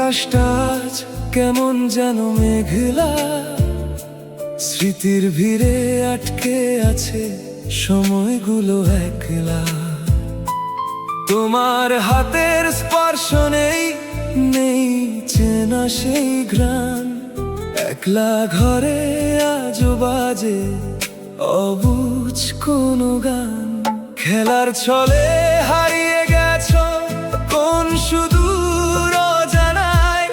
আকাশটা আজ কেমন যেন মেঘলা, স্মৃতির ভিড়ে আটকে আছে সময়গুলো একলা। তোমার হাতের স্পর্শ নেই, নেই চেনা সেই ঘ্রাণ, একলা ঘরে আজও বাজে অবুঝ কোনো গান। খেলার ছলে হারিয়ে গেছো কোন সুদূর অজানায়,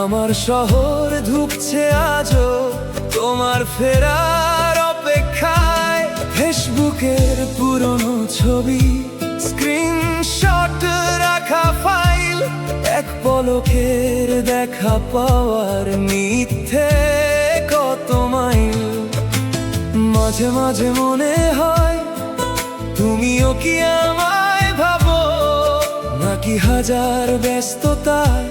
আমার শহর ধুঁকছে আজও তোমার ফেরার অপেক্ষায়। ফেসবুকের পুরনো ছবি, স্ক্রিনশট রাখা ফাইল, এক পলকের দেখা পাওয়ার মিথ্যে কত মাইল। মাঝে মাঝে মনে হয় তুমিও কি আমায় ভাবো, নাকি হাজার ব্যস্ততায়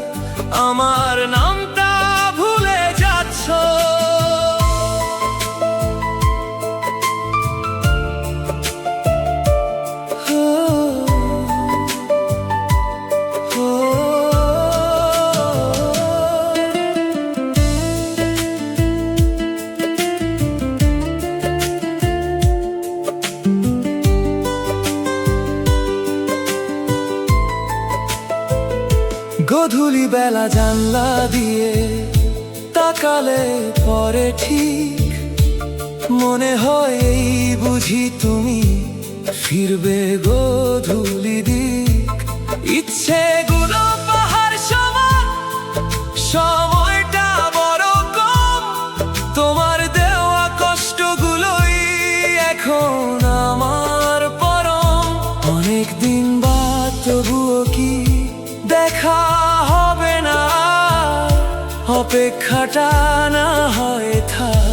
আমার নামটা ভুলে যাচ্ছ। গধূলি বেলা জানলা দিয়ে তাকালে পরে ঠিক মনে হয় এই বুঝি তুমি ফিরবে গধূলি দিক। ইচ্ছেগুলো পাহাড় সমান, সময়টা বড় কম, তোমার দেওয়া কষ্টগুলোই এখন আমার পরম। অনেকদিন বাদ তবুও কি দেখা হবে না, অপেক্ষাটা না হয় থাক।